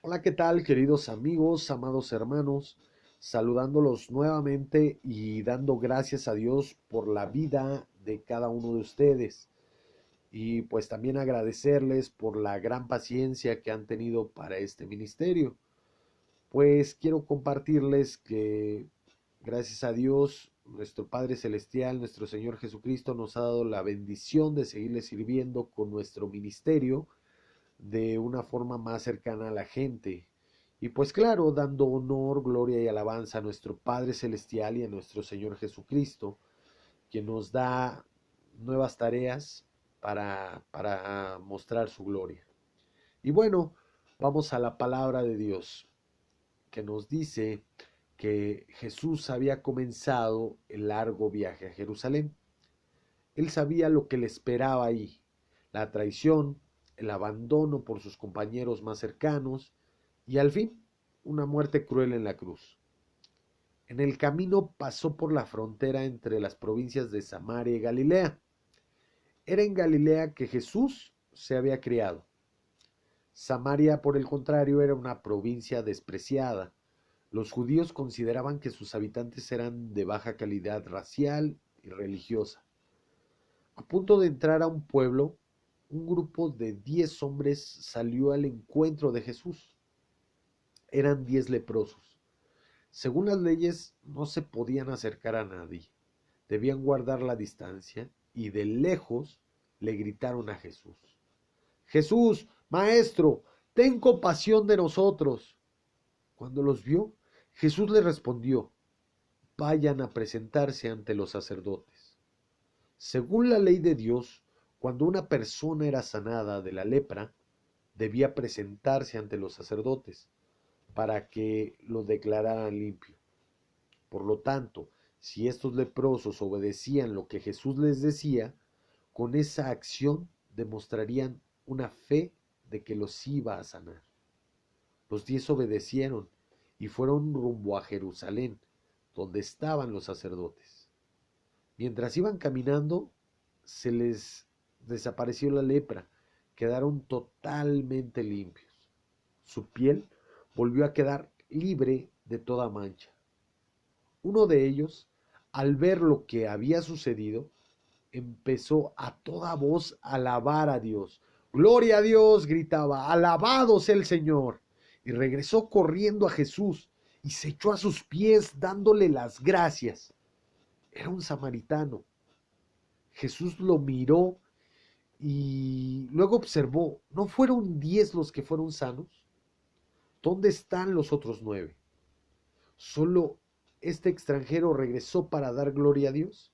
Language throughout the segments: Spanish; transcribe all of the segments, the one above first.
Hola, ¿qué tal, queridos amigos, amados hermanos? Saludándolos nuevamente y dando gracias a Dios por la vida de cada uno de ustedes. Y pues también agradecerles por la gran paciencia que han tenido para este ministerio. Pues quiero compartirles que gracias a Dios, nuestro Padre Celestial, nuestro Señor Jesucristo nos ha dado la bendición de seguirle sirviendo con nuestro ministerio de una forma más cercana a la gente. Y pues claro, dando honor, gloria y alabanza a nuestro Padre Celestial y a nuestro Señor Jesucristo, que nos da nuevas tareas para mostrar su gloria. Y bueno, vamos a la palabra de Dios, que nos dice que Jesús había comenzado el largo viaje a Jerusalén. Él sabía lo que le esperaba ahí, la traición, el abandono por sus compañeros más cercanos y al fin una muerte cruel en la cruz. En el camino pasó por la frontera entre las provincias de Samaria y Galilea. Era en Galilea que Jesús se había criado. Samaria, por el contrario, era una provincia despreciada. Los judíos consideraban que sus habitantes eran de baja calidad racial y religiosa. A punto de entrar a un pueblo, un grupo de 10 hombres salió al encuentro de Jesús. Eran 10 leprosos. Según las leyes, no se podían acercar a nadie. Debían guardar la distancia y de lejos le gritaron a Jesús: Jesús, Maestro, ten compasión de nosotros. Cuando los vio, Jesús les respondió: vayan a presentarse ante los sacerdotes. Según la ley de Dios, cuando una persona era sanada de la lepra, debía presentarse ante los sacerdotes para que lo declararan limpio. Por lo tanto, si estos leprosos obedecían lo que Jesús les decía, con esa acción demostrarían una fe de que los iba a sanar. Los 10 obedecieron y fueron rumbo a Jerusalén, donde estaban los sacerdotes. Mientras iban caminando, se les desapareció la lepra, quedaron totalmente limpios. Su piel volvió a quedar libre de toda mancha. Uno de ellos, al ver lo que había sucedido, empezó a toda voz a alabar a Dios. Gloria a Dios, gritaba, alabado sea el Señor. Y regresó corriendo a Jesús y se echó a sus pies dándole las gracias. Era un samaritano. Jesús lo miró y luego observó, ¿no fueron 10 los que fueron sanos? ¿Dónde están los otros 9? ¿Solo este extranjero regresó para dar gloria a Dios?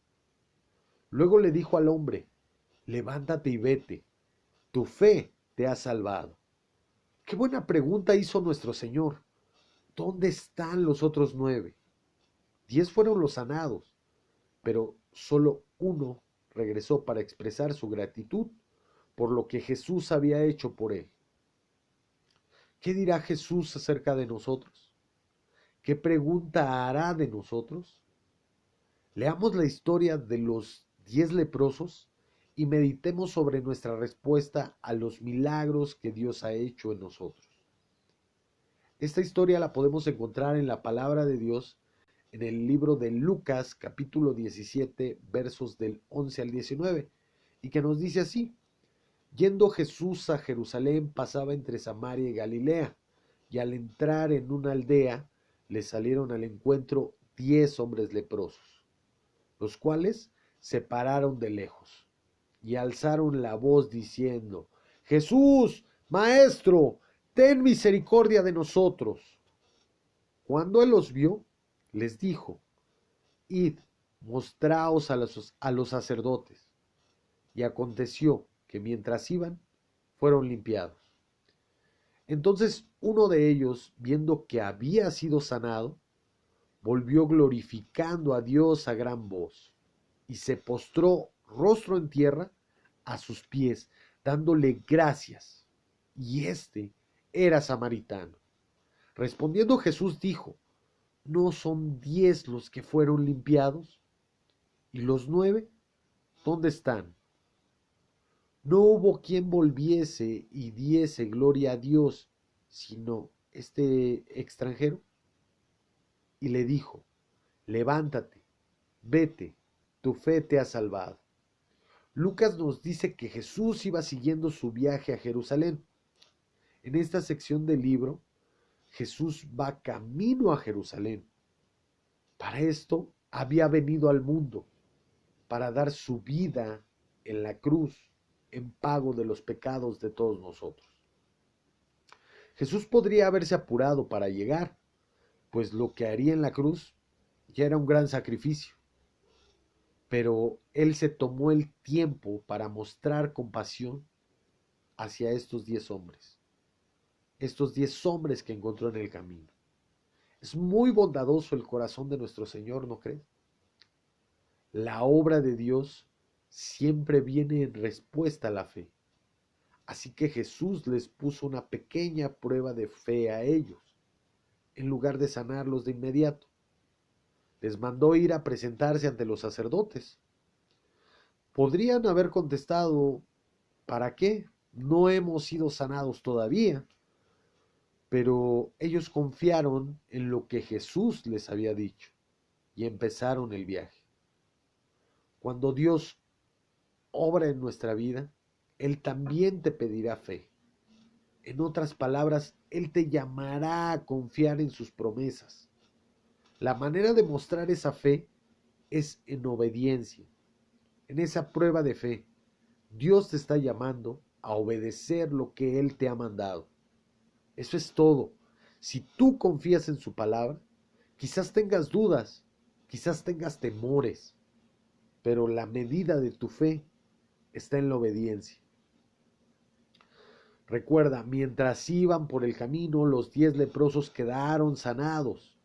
Luego le dijo al hombre: levántate y vete, tu fe te ha salvado. Qué buena pregunta hizo nuestro Señor. ¿Dónde están los otros 9? 10 fueron los sanados, pero solo uno regresó para expresar su gratitud por lo que Jesús había hecho por él. ¿Qué dirá Jesús acerca de nosotros? ¿Qué pregunta hará de nosotros? Leamos la historia de los 10 leprosos y meditemos sobre nuestra respuesta a los milagros que Dios ha hecho en nosotros. Esta historia la podemos encontrar en la palabra de Dios en el libro de Lucas, capítulo 17, versos del 11 al 19, y que nos dice así: yendo Jesús a Jerusalén, pasaba entre Samaria y Galilea, y al entrar en una aldea, le salieron al encuentro 10 hombres leprosos, los cuales se pararon de lejos y alzaron la voz diciendo: Jesús, Maestro, ten misericordia de nosotros. Cuando él los vio, les dijo: id, mostraos a los sacerdotes. Y aconteció que mientras iban, fueron limpiados. Entonces uno de ellos, viendo que había sido sanado, volvió glorificando a Dios a gran voz, y se postró rostro en tierra a sus pies, dándole gracias. Y este era samaritano. Respondiendo Jesús dijo: ¿no son 10 los que fueron limpiados? ¿Y los 9 dónde están? No hubo quien volviese y diese gloria a Dios, sino este extranjero y le dijo, levántate, vete, tu fe te ha salvado. Lucas nos dice que Jesús iba siguiendo su viaje a Jerusalén. En esta sección del libro, Jesús va camino a Jerusalén. Para esto había venido al mundo, para dar su vida en la cruz en pago de los pecados de todos nosotros. Jesús podría haberse apurado para llegar, pues lo que haría en la cruz ya era un gran sacrificio. Pero Él se tomó el tiempo para mostrar compasión hacia estos 10 hombres. Estos 10 hombres que encontró en el camino. Es muy bondadoso el corazón de nuestro Señor, ¿no crees? La obra de Dios siempre viene en respuesta a la fe. Así que Jesús les puso una pequeña prueba de fe a ellos, en lugar de sanarlos de inmediato. Les mandó ir a presentarse ante los sacerdotes. Podrían haber contestado, ¿para qué? No hemos sido sanados todavía. Pero ellos confiaron en lo que Jesús les había dicho y empezaron el viaje. Cuando Dios obra en nuestra vida, Él también te pedirá fe. En otras palabras, Él te llamará a confiar en sus promesas. La manera de mostrar esa fe es en obediencia. En esa prueba de fe, Dios te está llamando a obedecer lo que Él te ha mandado. Eso es todo. Si tú confías en su palabra, quizás tengas dudas, quizás tengas temores, pero la medida de tu fe está en la obediencia. Recuerda, mientras iban por el camino, los 10 leprosos quedaron sanados.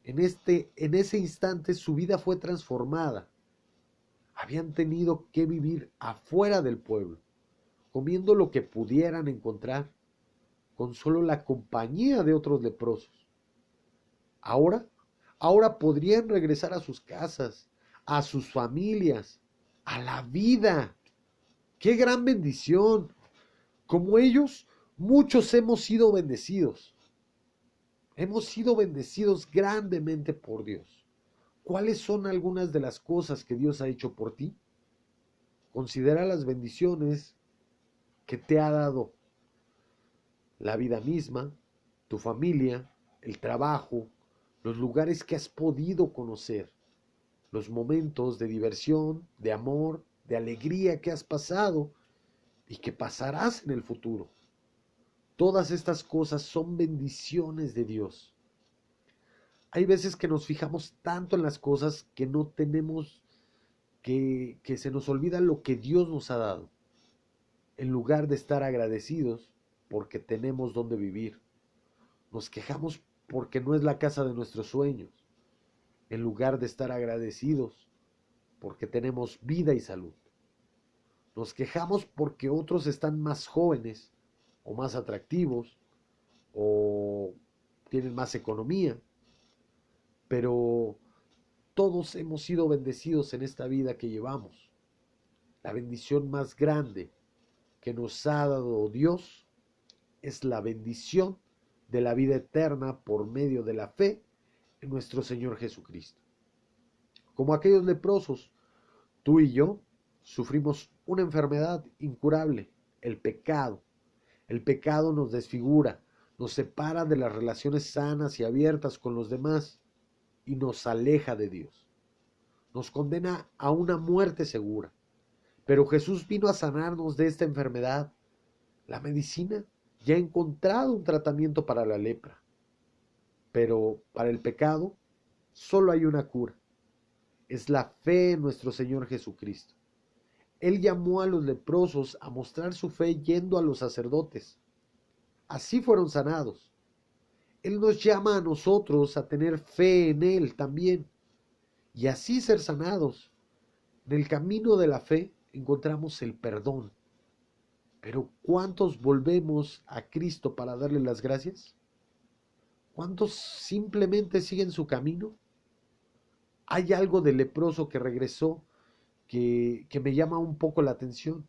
En ese instante su vida fue transformada. Habían tenido que vivir afuera del pueblo, comiendo lo que pudieran encontrar, con solo la compañía de otros leprosos. Ahora podrían regresar a sus casas, a sus familias, a la vida. ¡Qué gran bendición! Como ellos, muchos hemos sido bendecidos. Hemos sido bendecidos grandemente por Dios. ¿Cuáles son algunas de las cosas que Dios ha hecho por ti? Considera las bendiciones que te ha dado la vida misma, tu familia, el trabajo, los lugares que has podido conocer, los momentos de diversión, de amor, de alegría que has pasado y que pasarás en el futuro. Todas estas cosas son bendiciones de Dios. Hay veces que nos fijamos tanto en las cosas que no tenemos, que se nos olvida lo que Dios nos ha dado, en lugar de estar agradecidos porque tenemos donde vivir. Nos quejamos porque no es la casa de nuestros sueños, en lugar de estar agradecidos porque tenemos vida y salud. Nos quejamos porque otros están más jóvenes o más atractivos o tienen más economía, pero todos hemos sido bendecidos en esta vida que llevamos. La bendición más grande que nos ha dado Dios es la bendición de la vida eterna por medio de la fe en nuestro Señor Jesucristo. Como aquellos leprosos, tú y yo sufrimos una enfermedad incurable, el pecado. El pecado nos desfigura, nos separa de las relaciones sanas y abiertas con los demás y nos aleja de Dios. Nos condena a una muerte segura. Pero Jesús vino a sanarnos de esta enfermedad. La medicina ya ha encontrado un tratamiento para la lepra. Pero para el pecado solo hay una cura. Es la fe en nuestro Señor Jesucristo. Él llamó a los leprosos a mostrar su fe yendo a los sacerdotes. Así fueron sanados. Él nos llama a nosotros a tener fe en Él también y así ser sanados. En el camino de la fe encontramos el perdón. Pero ¿cuántos volvemos a Cristo para darle las gracias? ¿Cuántos simplemente siguen su camino? Hay algo del leproso que regresó que me llama un poco la atención.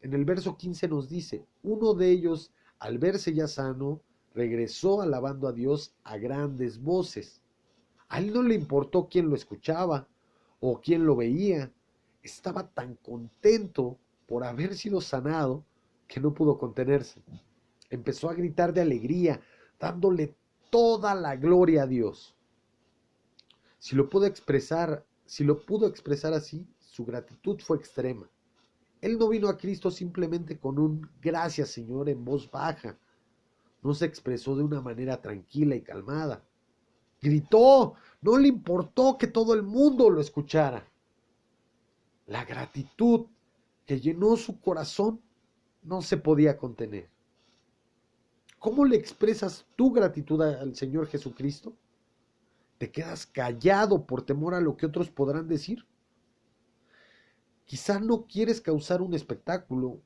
En el verso 15 nos dice, uno de ellos, al verse ya sano, regresó alabando a Dios a grandes voces. A él no le importó quién lo escuchaba o quién lo veía. Estaba tan contento por haber sido sanado que no pudo contenerse. Empezó a gritar de alegría, dándole toda la gloria a Dios. Si lo pudo expresar así, su gratitud fue extrema. Él no vino a Cristo simplemente con un gracias, Señor, en voz baja. No se expresó de una manera tranquila y calmada. Gritó, no le importó que todo el mundo lo escuchara. La gratitud que llenó su corazón no se podía contener. ¿Cómo le expresas tu gratitud al Señor Jesucristo? ¿Te quedas callado por temor a lo que otros podrán decir? Quizá no quieres causar un espectáculo.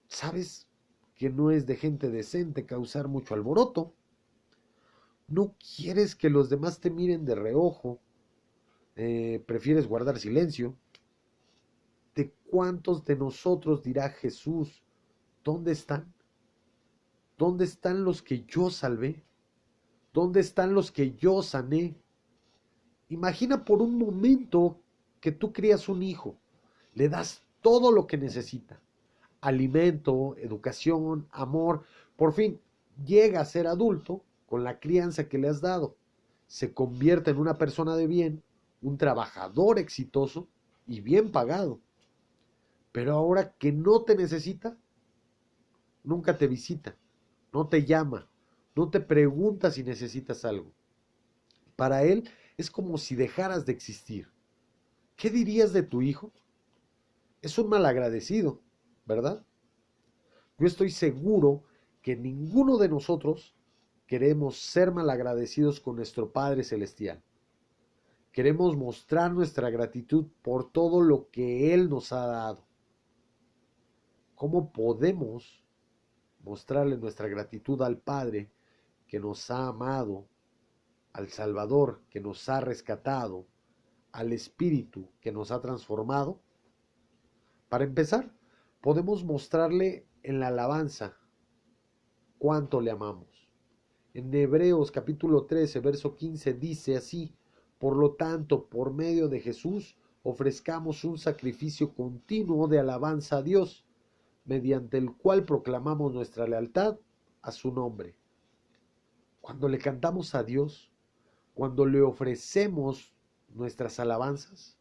Sabes que no es de gente decente causar mucho alboroto. No quieres que los demás te miren de reojo. Prefieres guardar silencio. ¿De cuántos de nosotros dirá Jesús? ¿Dónde están? ¿Dónde están los que yo salvé? ¿Dónde están los que yo sané? Imagina por un momento que tú crías un hijo, le das todo lo que necesita, alimento, educación, amor, por fin llega a ser adulto con la crianza que le has dado, se convierte en una persona de bien, un trabajador exitoso y bien pagado. Pero ahora que no te necesita, nunca te visita, no te llama, no te pregunta si necesitas algo. Para él es como si dejaras de existir. ¿Qué dirías de tu hijo? Es un malagradecido, ¿verdad? Yo estoy seguro que ninguno de nosotros queremos ser malagradecidos con nuestro Padre Celestial. Queremos mostrar nuestra gratitud por todo lo que Él nos ha dado. ¿Cómo podemos mostrarle nuestra gratitud al Padre que nos ha amado, al Salvador que nos ha rescatado, al Espíritu que nos ha transformado? Para empezar, podemos mostrarle en la alabanza cuánto le amamos. En Hebreos capítulo 13, verso 15 dice así: por lo tanto, por medio de Jesús, ofrezcamos un sacrificio continuo de alabanza a Dios, mediante el cual proclamamos nuestra lealtad a su nombre. Cuando le cantamos a Dios, cuando le ofrecemos nuestras alabanzas,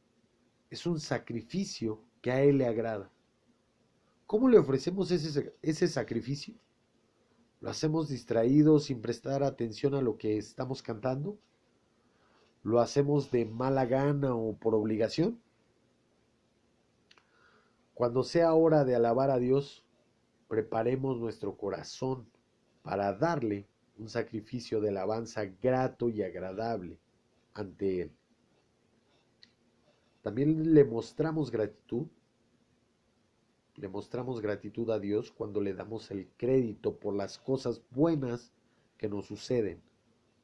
es un sacrificio que a Él le agrada. ¿Cómo le ofrecemos ese sacrificio? ¿Lo hacemos distraídos sin prestar atención a lo que estamos cantando? ¿Lo hacemos de mala gana o por obligación? Cuando sea hora de alabar a Dios, preparemos nuestro corazón para darle un sacrificio de alabanza grato y agradable ante Él. También le mostramos gratitud a Dios cuando le damos el crédito por las cosas buenas que nos suceden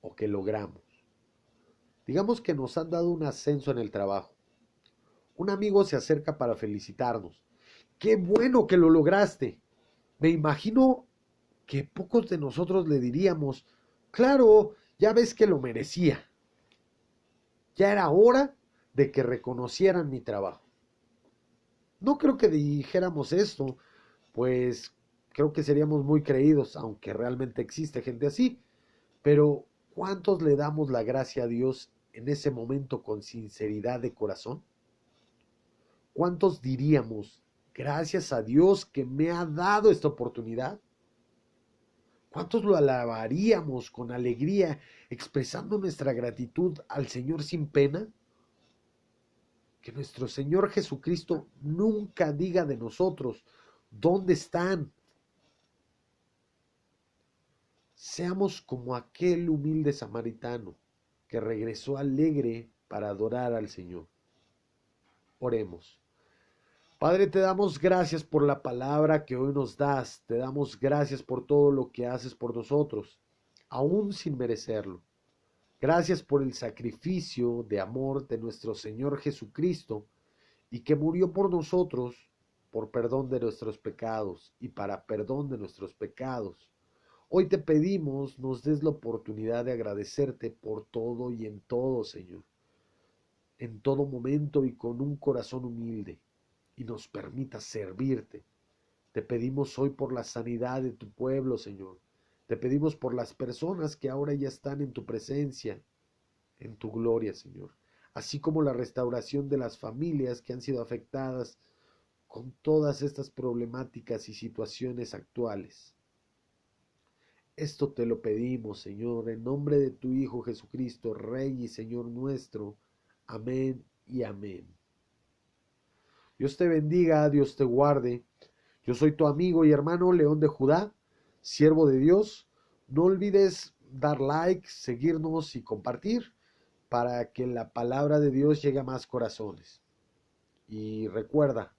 o que logramos. Digamos que nos han dado un ascenso en el trabajo. Un amigo se acerca para felicitarnos. ¡Qué bueno que lo lograste! Me imagino que pocos de nosotros le diríamos: claro, ya ves que lo merecía. Ya era hora de que reconocieran mi trabajo. No creo que dijéramos esto, pues creo que seríamos muy creídos, aunque realmente existe gente así. Pero ¿cuántos le damos la gracia a Dios en ese momento con sinceridad de corazón? ¿Cuántos diríamos: gracias a Dios que me ha dado esta oportunidad? ¿Cuántos lo alabaríamos con alegría, expresando nuestra gratitud al Señor sin pena? Que nuestro Señor Jesucristo nunca diga de nosotros: ¿dónde están? Seamos como aquel humilde samaritano que regresó alegre para adorar al Señor. Oremos. Padre, te damos gracias por la palabra que hoy nos das. Te damos gracias por todo lo que haces por nosotros, aún sin merecerlo. Gracias por el sacrificio de amor de nuestro Señor Jesucristo y que murió por nosotros por perdón de nuestros pecados y para perdón de nuestros pecados. Hoy te pedimos nos des la oportunidad de agradecerte por todo y en todo, Señor, en todo momento y con un corazón humilde, y nos permita servirte. Te pedimos hoy por la sanidad de tu pueblo, Señor. Te pedimos por las personas que ahora ya están en tu presencia, en tu gloria, Señor. Así como la restauración de las familias que han sido afectadas con todas estas problemáticas y situaciones actuales. Esto te lo pedimos, Señor, en nombre de tu Hijo Jesucristo, Rey y Señor nuestro. Amén y amén. Dios te bendiga, Dios te guarde. Yo soy tu amigo y hermano León de Judá, siervo de Dios. No olvides dar like, seguirnos y compartir para que la palabra de Dios llegue a más corazones. Y recuerda,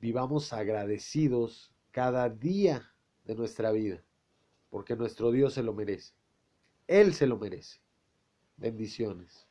vivamos agradecidos cada día de nuestra vida, porque nuestro Dios se lo merece. Él se lo merece. Bendiciones.